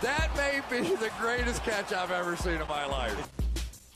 That may be the greatest catch I've ever seen in my life.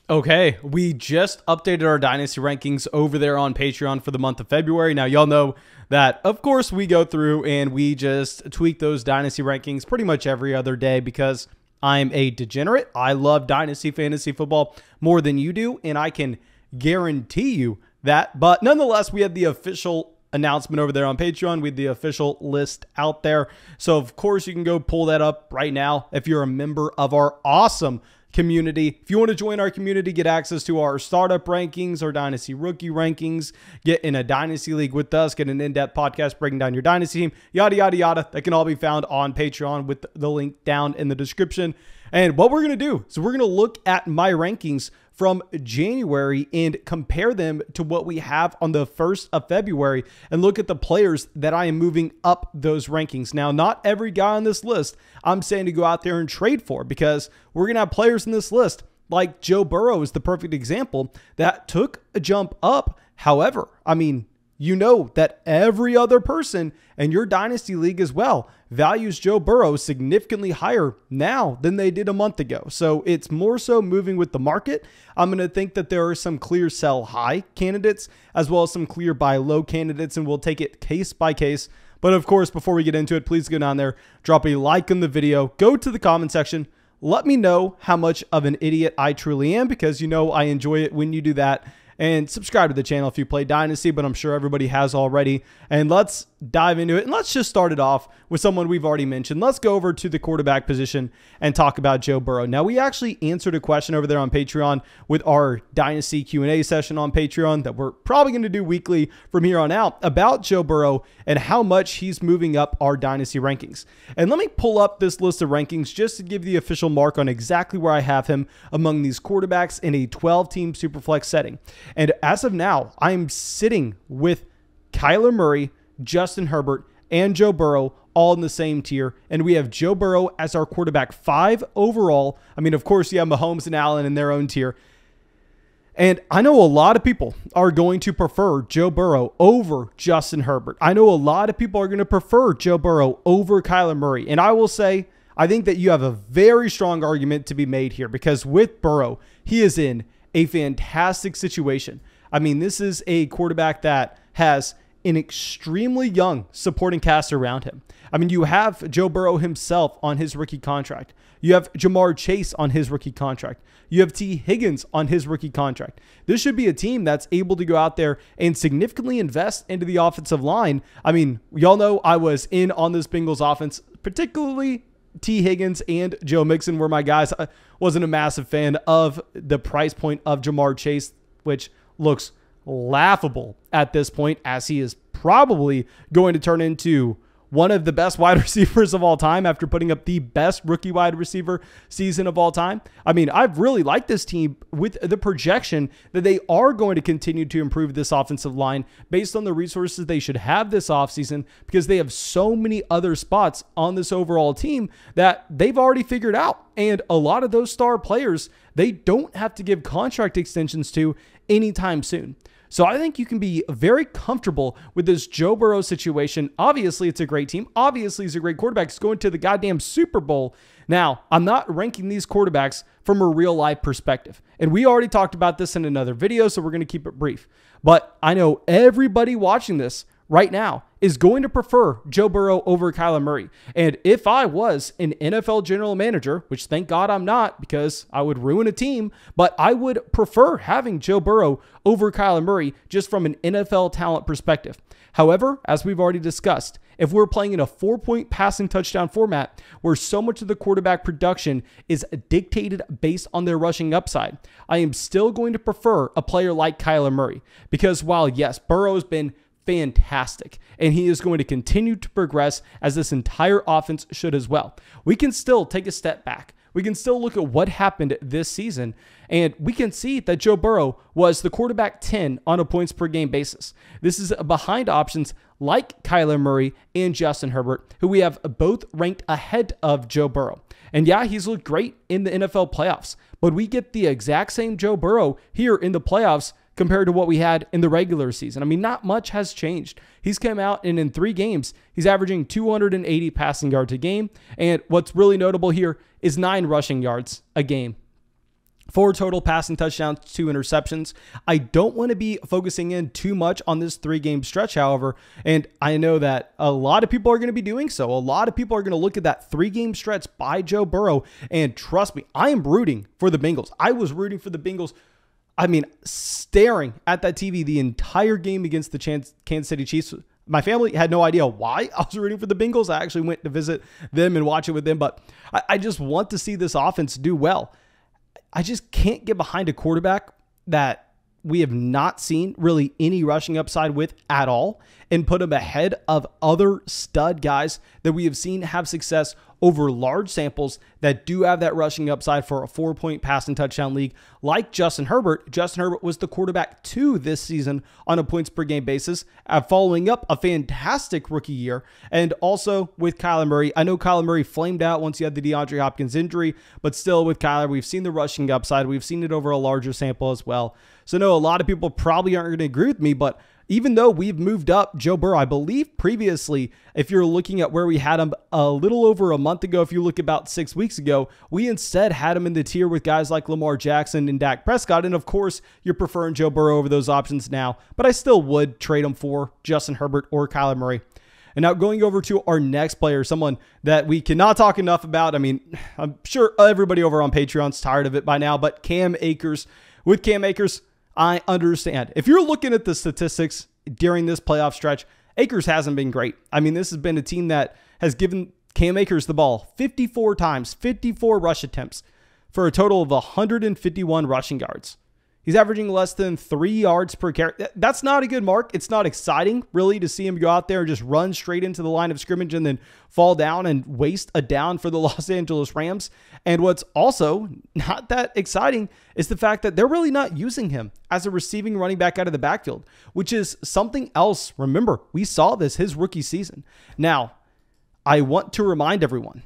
Okay, we just updated our Dynasty rankings over there on Patreon for the month of February. Now, y'all know that, of course, we go through and we just tweak those Dynasty rankings pretty much every other day because I'm a degenerate. I love Dynasty fantasy football more than you do, and I can guarantee you that. But nonetheless, we had the official announcement over there on Patreon. We had the official list out there. So, of course, you can go pull that up right now if you're a member of our awesome community. If you want to join our community, get access to our startup rankings, our Dynasty rookie rankings, get in a Dynasty league with us, get an in-depth podcast breaking down your Dynasty team, yada, yada, yada. That can all be found on Patreon with the link down in the description. And what we're going to do is we're going to look at my rankings from January and compare them to what we have on the 1st of February and look at the players that I am moving up those rankings. Now, not every guy on this list I'm saying to go out there and trade for, because we're going to have players in this list like Joe Burrow is the perfect example that took a jump up. However, I mean, you know that every other person in your Dynasty league as well values Joe Burrow significantly higher now than they did a month ago. So it's more so moving with the market. I'm going to think that there are some clear sell high candidates as well as some clear buy low candidates, and we'll take it case by case. But of course, before we get into it, please go down there, drop a like on the video, go to the comment section. Let me know how much of an idiot I truly am, because you know I enjoy it when you do that. And subscribe to the channel if you play Dynasty, but I'm sure everybody has already. And let's dive into it. And let's just start it off with someone we've already mentioned. Let's go over to the quarterback position and talk about Joe Burrow. Now, we actually answered a question over there on Patreon with our Dynasty Q&A session on Patreon that we're probably going to do weekly from here on out about Joe Burrow and how much he's moving up our Dynasty rankings. And let me pull up this list of rankings just to give the official mark on exactly where I have him among these quarterbacks in a 12-team Superflex setting. And as of now, I'm sitting with Kyler Murray, Justin Herbert, and Joe Burrow all in the same tier. And we have Joe Burrow as our quarterback 5 overall. I mean, of course, you have Mahomes and Allen in their own tier. And I know a lot of people are going to prefer Joe Burrow over Justin Herbert. I know a lot of people are going to prefer Joe Burrow over Kyler Murray. And I will say, I think that you have a very strong argument to be made here, because with Burrow, he is in a fantastic situation. I mean, this is a quarterback that has an extremely young supporting cast around him. I mean, you have Joe Burrow himself on his rookie contract. You have Jamar Chase on his rookie contract. You have T. Higgins on his rookie contract. This should be a team that's able to go out there and significantly invest into the offensive line. I mean, y'all know I was in on this Bengals offense, particularly T. Higgins and Joe Mixon were my guys. I wasn't a massive fan of the price point of Jamar Chase, which looks laughable at this point, as he is probably going to turn into one of the best wide receivers of all time after putting up the best rookie wide receiver season of all time. I mean, I've really liked this team with the projection that they are going to continue to improve this offensive line based on the resources they should have this offseason, because they have so many other spots on this overall team that they've already figured out. And a lot of those star players, they don't have to give contract extensions to anytime soon. So I think you can be very comfortable with this Joe Burrow situation. Obviously, it's a great team. Obviously, he's a great quarterback. He's going to the goddamn Super Bowl. Now, I'm not ranking these quarterbacks from a real-life perspective. And we already talked about this in another video, so we're going to keep it brief. But I know everybody watching this right now is going to prefer Joe Burrow over Kyler Murray. And if I was an NFL general manager, which thank God I'm not, because I would ruin a team, but I would prefer having Joe Burrow over Kyler Murray just from an NFL talent perspective. However, as we've already discussed, if we're playing in a 4-point passing touchdown format where so much of the quarterback production is dictated based on their rushing upside, I am still going to prefer a player like Kyler Murray, because while yes, Burrow has been fantastic, and he is going to continue to progress as this entire offense should as well, we can still take a step back. We can still look at what happened this season, and we can see that Joe Burrow was the quarterback 10 on a points per game basis. This is behind options like Kyler Murray and Justin Herbert, who we have both ranked ahead of Joe Burrow. And yeah, he's looked great in the NFL playoffs, but we get the exact same Joe Burrow here in the playoffs compared to what we had in the regular season. I mean, not much has changed. He's come out and in 3 games, he's averaging 280 passing yards a game. And what's really notable here is 9 rushing yards a game. 4 total passing touchdowns, 2 interceptions. I don't want to be focusing in too much on this 3-game stretch, however, and I know that a lot of people are going to be doing so. A lot of people are going to look at that 3-game stretch by Joe Burrow, and trust me, I am rooting for the Bengals. I was rooting for the Bengals, I mean, staring at that TV the entire game against the Kansas City Chiefs. My family had no idea why I was rooting for the Bengals. I actually went to visit them and watch it with them, but I just want to see this offense do well. I just can't get behind a quarterback that we have not seen really any rushing upside with at all and put him ahead of other stud guys that we have seen have success over large samples that do have that rushing upside for a 4-point passing touchdown league like Justin Herbert. Justin Herbert was the quarterback 2 this season on a points per game basis, following up a fantastic rookie year. And also with Kyler Murray, I know Kyler Murray flamed out once he had the DeAndre Hopkins injury, but still with Kyler, we've seen the rushing upside. We've seen it over a larger sample as well. So no, a lot of people probably aren't going to agree with me, but even though we've moved up Joe Burrow, I believe previously, if you're looking at where we had him a little over a month ago, if you look about 6 weeks ago, we instead had him in the tier with guys like Lamar Jackson and Dak Prescott. And of course, you're preferring Joe Burrow over those options now, but I still would trade him for Justin Herbert or Kyler Murray. And now going over to our next player, someone that we cannot talk enough about. I mean, I'm sure everybody over on Patreon's tired of it by now, but Cam Akers. With Cam Akers, I understand. If you're looking at the statistics during this playoff stretch, Akers hasn't been great. I mean, this has been a team that has given Cam Akers the ball 54 times, 54 rush attempts for a total of 151 rushing yards. He's averaging less than 3 yards per carry. That's not a good mark. It's not exciting, really, to see him go out there and just run straight into the line of scrimmage and then fall down and waste a down for the Los Angeles Rams. And what's also not that exciting is the fact that they're really not using him as a receiving running back out of the backfield, which is something else. Remember, we saw this his rookie season. Now, I want to remind everyone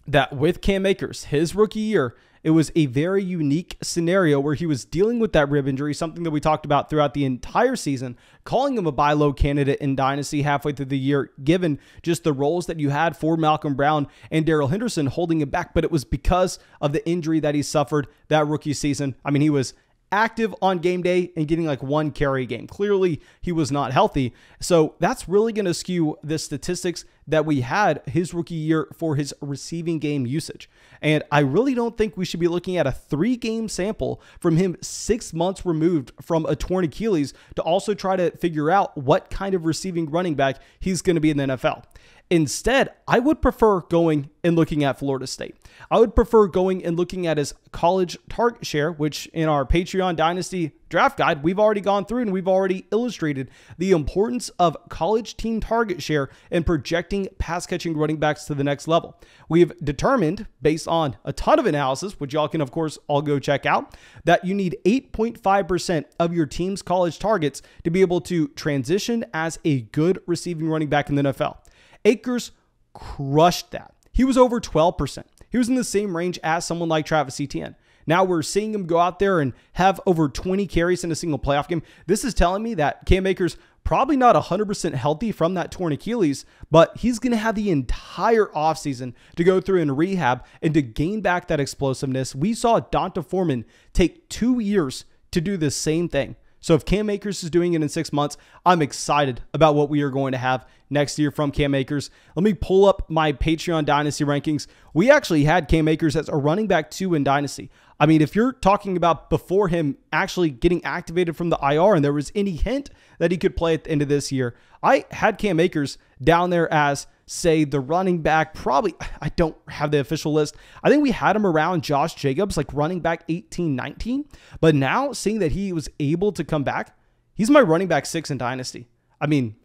that with Cam Akers, his rookie year, it was a very unique scenario where he was dealing with that rib injury, something that we talked about throughout the entire season, calling him a buy low candidate in Dynasty halfway through the year, given just the roles that you had for Malcolm Brown and Darrell Henderson holding him back. But it was because of the injury that he suffered that rookie season. I mean, he was active on game day and getting like 1 carry a game. Clearly, he was not healthy. So that's really going to skew the statistics that we had his rookie year for his receiving game usage. And I really don't think we should be looking at a 3-game sample from him 6 months removed from a torn Achilles to also try to figure out what kind of receiving running back he's going to be in the NFL. Instead, I would prefer going and looking at Florida State. I would prefer going and looking at his college target share, which in our Patreon Dynasty draft guide, we've already gone through and we've already illustrated the importance of college team target share and projecting pass catching running backs to the next level. We've determined, based on a ton of analysis, which y'all can of course all go check out, that you need 8.5% of your team's college targets to be able to transition as a good receiving running back in the NFL. Akers crushed that. He was over 12%. He was in the same range as someone like Travis Etienne. Now we're seeing him go out there and have over 20 carries in a single playoff game. This is telling me that Cam Akers probably not 100% healthy from that torn Achilles, but he's going to have the entire offseason to go through and rehab and to gain back that explosiveness. We saw Donta Foreman take 2 years to do the same thing. So if Cam Akers is doing it in 6 months, I'm excited about what we are going to have next year from Cam Akers. Let me pull up my Patreon Dynasty rankings. We actually had Cam Akers as a running back 2 in Dynasty. I mean, if you're talking about before him actually getting activated from the IR and there was any hint that he could play at the end of this year, I had Cam Akers down there as, say, the running back. Probably, I don't have the official list. I think we had him around Josh Jacobs, like running back 18, 19. But now seeing that he was able to come back, he's my running back 6 in Dynasty. I mean,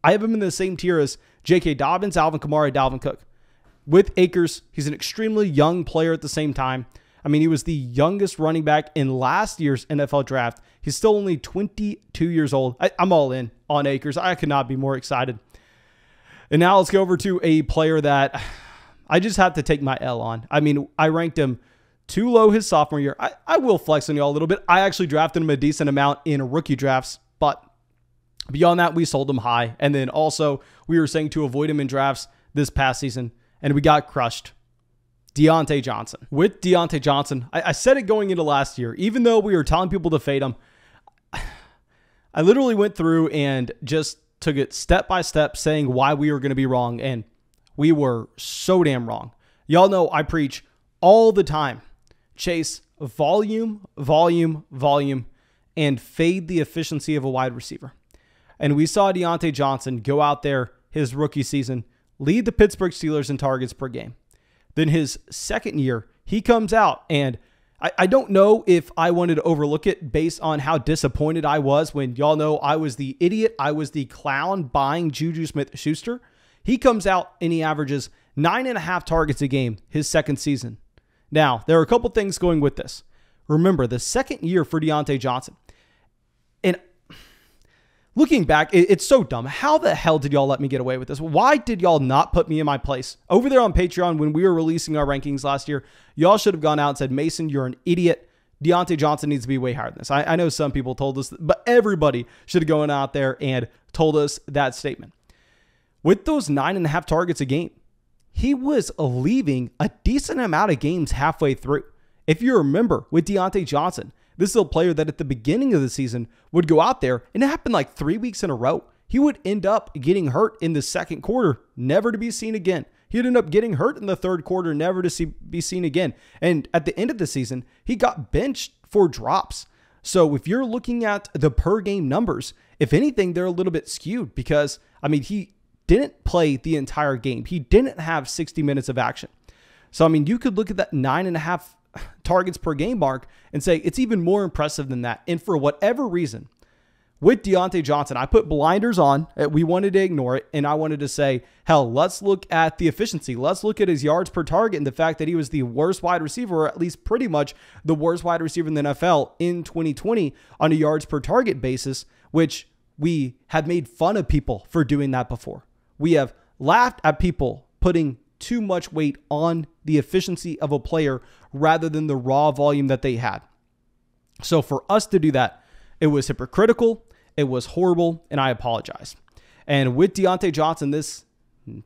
I have him in the same tier as J.K. Dobbins, Alvin Kamara, Dalvin Cook. With Akers, he's an extremely young player at the same time. I mean, he was the youngest running back in last year's NFL draft. He's still only 22 years old. I'm all in on Akers. I could not be more excited. And now let's go over to a player that I just have to take my L on. I mean, I ranked him too low his sophomore year. I will flex on y'all a little bit. I actually drafted him a decent amount in rookie drafts, but beyond that, we sold him high. And then also, we were saying to avoid him in drafts this past season, and we got crushed. Deontay Johnson. With Deontay Johnson, I said it going into last year, even though we were telling people to fade him, I literally went through and just took it step by step saying why we were going to be wrong, and we were so damn wrong. Y'all know I preach all the time. Chase volume, volume, volume, and fade the efficiency of a wide receiver. And we saw Deontay Johnson go out there his rookie season, lead the Pittsburgh Steelers in targets per game. Then his second year, he comes out, and I don't know if I wanted to overlook it based on how disappointed I was when y'all know I was the idiot, I was the clown buying Juju Smith-Schuster. He comes out and he averages 9.5 targets a game his second season. Now, there are a couple things going with this. Remember, the second year for Deontay Johnson, and looking back, it's so dumb. How the hell did y'all let me get away with this? Why did y'all not put me in my place? Over there on Patreon, when we were releasing our rankings last year, y'all should have gone out and said, Mason, you're an idiot. Deontay Johnson needs to be way higher than this. I know some people told us, but everybody should have gone out there and told us that statement. With those 9.5 targets a game, he was leaving a decent amount of games halfway through. If you remember, with Deontay Johnson, this is a player that at the beginning of the season would go out there, and it happened like 3 weeks in a row. He would end up getting hurt in the second quarter, never to be seen again. He'd end up getting hurt in the third quarter, never to be seen again. And at the end of the season, he got benched for drops. So if you're looking at the per game numbers, if anything, they're a little bit skewed because, I mean, he didn't play the entire game. He didn't have 60 minutes of action. So, I mean, you could look at that 9.5 targets per game mark and say it's even more impressive than that. And for whatever reason, with Deontay Johnson, I put blinders on. We wanted to ignore it. And I wanted to say, hell, let's look at the efficiency. Let's look at his yards per target and the fact that he was the worst wide receiver, or at least pretty much the worst wide receiver in the NFL in 2020 on a yards per target basis, which we had made fun of people for doing that before. We have laughed at people putting too much weight on the efficiency of a player rather than the raw volume that they had. So for us to do that, it was hypocritical, it was horrible, and I apologize. And with Deontay Johnson this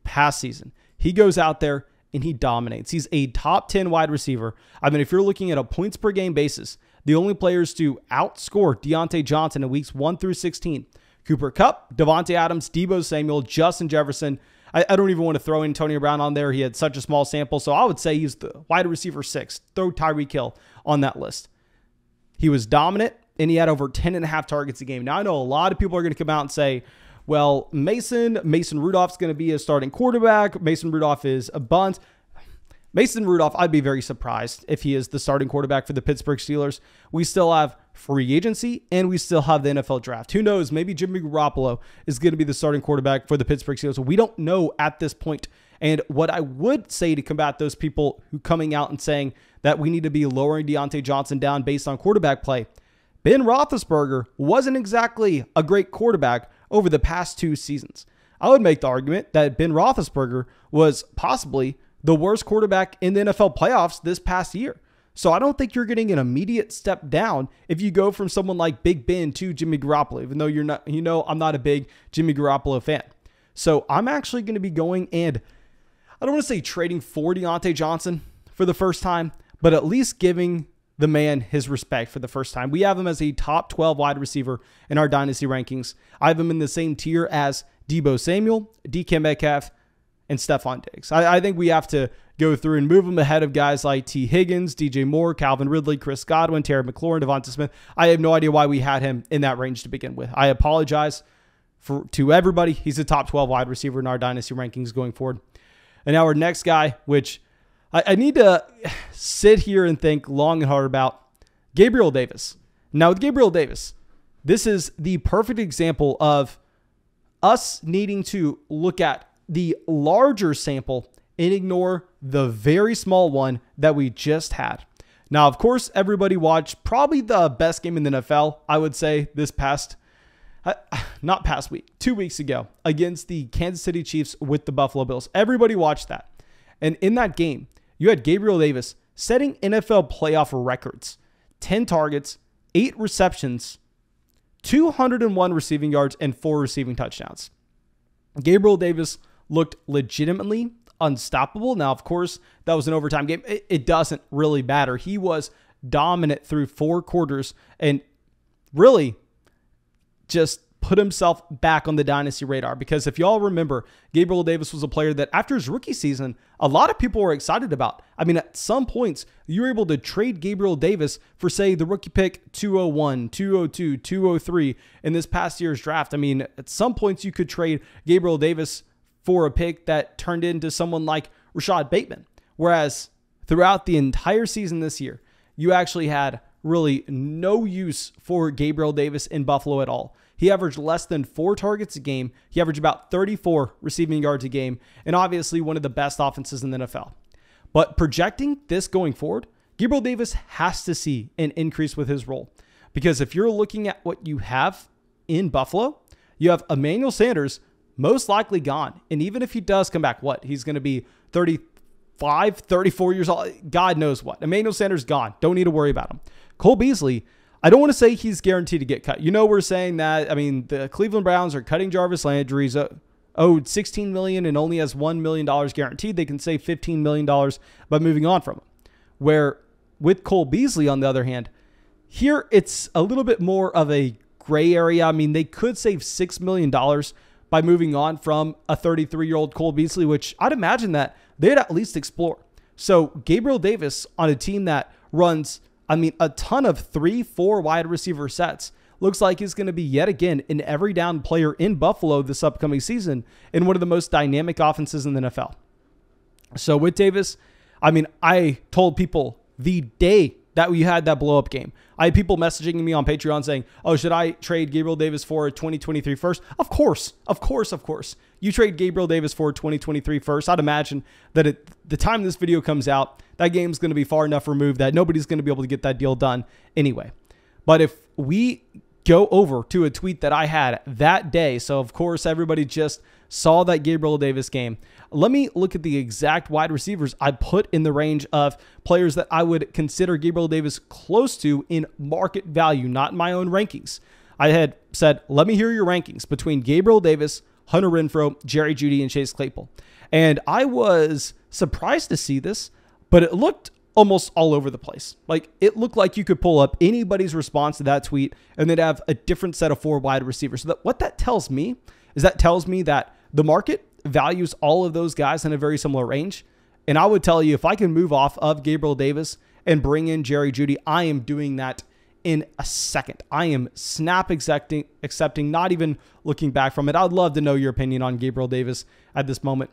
past season, he goes out there and he dominates. He's a top 10 wide receiver. I mean, if you're looking at a points per game basis, the only players to outscore Deontay Johnson in weeks 1 through 16, Cooper Kupp, Devontae Adams, Deebo Samuel, Justin Jefferson. I don't even want to throw Antonio Brown on there. He had such a small sample. So I would say he's the wide receiver 6. Throw Tyreek Hill on that list. He was dominant, and he had over 10.5 targets a game. Now, I know a lot of people are going to come out and say, well, Mason Rudolph's going to be a starting quarterback. Mason Rudolph is a bunt. Mason Rudolph, I'd be very surprised if he is the starting quarterback for the Pittsburgh Steelers. We still have free agency, and we still have the NFL draft. Who knows? Maybe Jimmy Garoppolo is going to be the starting quarterback for the Pittsburgh Steelers. We don't know at this point. And what I would say to combat those people who coming out and saying that we need to be lowering Deontay Johnson down based on quarterback play, Ben Roethlisberger wasn't exactly a great quarterback over the past 2 seasons. I would make the argument that Ben Roethlisberger was possibly the worst quarterback in the NFL playoffs this past year. So I don't think you're getting an immediate step down if you go from someone like Big Ben to Jimmy Garoppolo, even though you're not, I'm not a big Jimmy Garoppolo fan. So I'm actually going to be going and I don't want to say trading for Deontay Johnson for the first time, but at least giving the man his respect for the first time. We have him as a top 12 wide receiver in our Dynasty rankings. I have him in the same tier as Deebo Samuel, DK Metcalf, and Stephon Diggs. I think we have to go through and move him ahead of guys like T. Higgins, DJ Moore, Calvin Ridley, Chris Godwin, Terry McLaurin, Devonta Smith. I have no idea why we had him in that range to begin with. I apologize to everybody. He's a top 12 wide receiver in our Dynasty rankings going forward. And now our next guy, which I need to sit here and think long and hard about, Gabriel Davis. Now with Gabriel Davis, this is the perfect example of us needing to look at the larger sample and ignore the very small one that we just had. Now, of course, everybody watched probably the best game in the NFL, I would say, this past, not past week, 2 weeks ago against the Kansas City Chiefs with the Buffalo Bills. Everybody watched that. And in that game, you had Gabriel Davis setting NFL playoff records. 10 targets, 8 receptions, 201 receiving yards, and 4 receiving touchdowns. Gabriel Davis looked legitimately unstoppable. Now, of course, that was an overtime game. It doesn't really matter. He was dominant through 4 quarters and really just put himself back on the dynasty radar. Because if y'all remember, Gabriel Davis was a player that after his rookie season, a lot of people were excited about. I mean, at some points, you were able to trade Gabriel Davis for, say, the rookie pick 201, 202, 203 in this past year's draft. I mean, at some points, you could trade Gabriel Davis for a pick that turned into someone like Rashad Bateman. Whereas throughout the entire season this year, you actually had really no use for Gabriel Davis in Buffalo at all. He averaged less than 4 targets a game. He averaged about 34 receiving yards a game, and obviously one of the best offenses in the NFL. But projecting this going forward, Gabriel Davis has to see an increase with his role. Because if you're looking at what you have in Buffalo, you have Emmanuel Sanders most likely gone. And even if he does come back, he's going to be 35, 34 years old. God knows what. Emmanuel Sanders gone. Don't need to worry about him. Cole Beasley, I don't want to say he's guaranteed to get cut. You know, we're saying that, I mean, the Cleveland Browns are cutting Jarvis Landry. He's owed $16 million and only has $1 million guaranteed. They can save $15 million by moving on from him. Where with Cole Beasley, on the other hand, here it's a little bit more of a gray area. I mean, they could save $6 million by moving on from a 33-year-old Cole Beasley, which I'd imagine that they'd at least explore. So Gabriel Davis on a team that runs, I mean, a ton of 3-4 wide receiver sets, looks like he's going to be yet again an every down player in Buffalo this upcoming season in one of the most dynamic offenses in the NFL. So with Davis, I mean, I told people the day that we had that blow up game, I had people messaging me on Patreon saying, oh, should I trade Gabriel Davis for a 2023 first? Of course. You trade Gabriel Davis for a 2023 first. I'd imagine that at the time this video comes out, that game's going to be far enough removed that nobody's going to be able to get that deal done anyway. But if we go over to a tweet that I had that day, so of course everybody just saw that Gabriel Davis game. Let me look at the exact wide receivers I put in the range of players that I would consider Gabriel Davis close to in market value, not my own rankings. I had said, let me hear your rankings between Gabriel Davis, Hunter Renfrow, Jerry Jeudy, and Chase Claypool. And I was surprised to see this, but it looked almost all over the place. Like, it looked like you could pull up anybody's response to that tweet and they'd have a different set of 4 wide receivers. So what that tells me is that the market values all of those guys in a very similar range. And I would tell you, if I can move off of Gabriel Davis and bring in Jerry Jeudy, I am doing that in a second. I am snap accepting, not even looking back from it. I'd love to know your opinion on Gabriel Davis at this moment.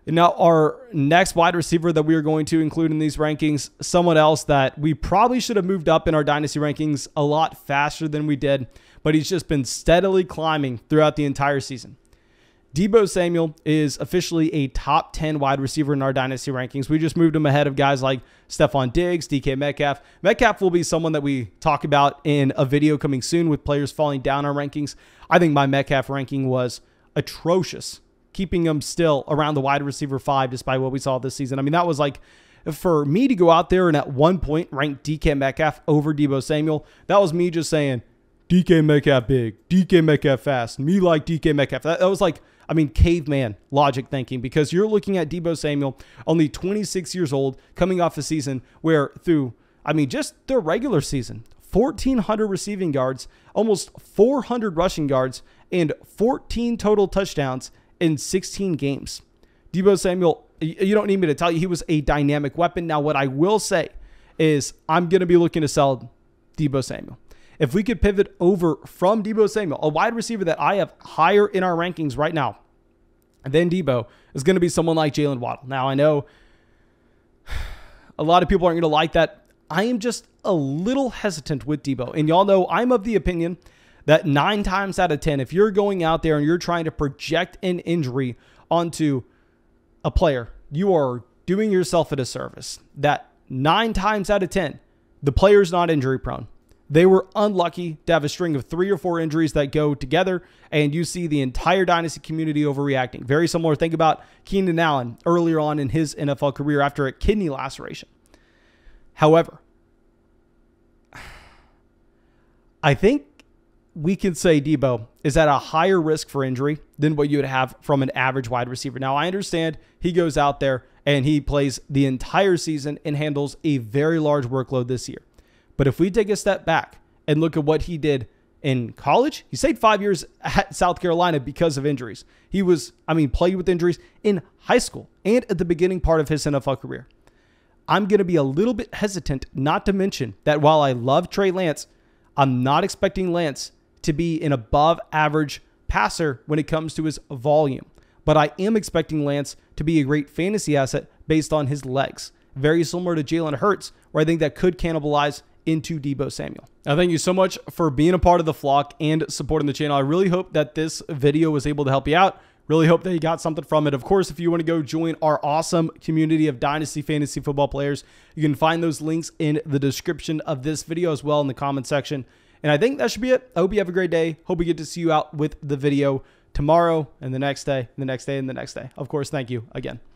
Now, our next wide receiver that we are going to include in these rankings, someone else that we probably should have moved up in our dynasty rankings a lot faster than we did, but he's just been steadily climbing throughout the entire season. Deebo Samuel is officially a top 10 wide receiver in our dynasty rankings. We just moved him ahead of guys like Stephon Diggs, DK Metcalf. Metcalf will be someone that we talk about in a video coming soon with players falling down our rankings. I think my Metcalf ranking was atrocious, keeping him still around the wide receiver 5 despite what we saw this season. I mean, that was like, for me to go out there and at one point rank DK Metcalf over Deebo Samuel, that was me just saying, DK Metcalf big, DK Metcalf fast, me like DK Metcalf. That was like, I mean, caveman logic thinking, because you're looking at Deebo Samuel, only 26 years old, coming off a season where through, I mean, just the regular season, 1,400 receiving yards, almost 400 rushing yards, and 14 total touchdowns in 16 games. Deebo Samuel, you don't need me to tell you, he was a dynamic weapon. Now, what I will say is I'm going to be looking to sell Deebo Samuel. If we could pivot over from Deebo Samuel, a wide receiver that I have higher in our rankings right now than Deebo is going to be someone like Jalen Waddle. Now, I know a lot of people aren't going to like that. I am just a little hesitant with Deebo. And y'all know I'm of the opinion that 9 times out of 10, if you're going out there and you're trying to project an injury onto a player, you are doing yourself a disservice. That 9 times out of 10, the player's not injury prone. They were unlucky to have a string of 3 or 4 injuries that go together, and you see the entire dynasty community overreacting. Very similar. Think about Keenan Allen earlier on in his NFL career after a kidney laceration. However, I think we can say Deebo is at a higher risk for injury than what you would have from an average wide receiver. Now, I understand he goes out there and he plays the entire season and handles a very large workload this year. But if we take a step back and look at what he did in college, he stayed 5 years at South Carolina because of injuries. He played with injuries in high school and at the beginning part of his NFL career. I'm going to be a little bit hesitant not to mention that while I love Trey Lance, I'm not expecting Lance to be an above average passer when it comes to his volume. But I am expecting Lance to be a great fantasy asset based on his legs. Very similar to Jalen Hurts, where I think that could cannibalize into Deebo Samuel. Now, thank you so much for being a part of the flock and supporting the channel. I really hope that this video was able to help you out. Really hope that you got something from it. Of course, if you want to go join our awesome community of Dynasty fantasy football players, you can find those links in the description of this video as well in the comment section. And I think that should be it. I hope you have a great day. Hope we get to see you out with the video tomorrow and the next day, and the next day, and the next day. Of course, thank you again.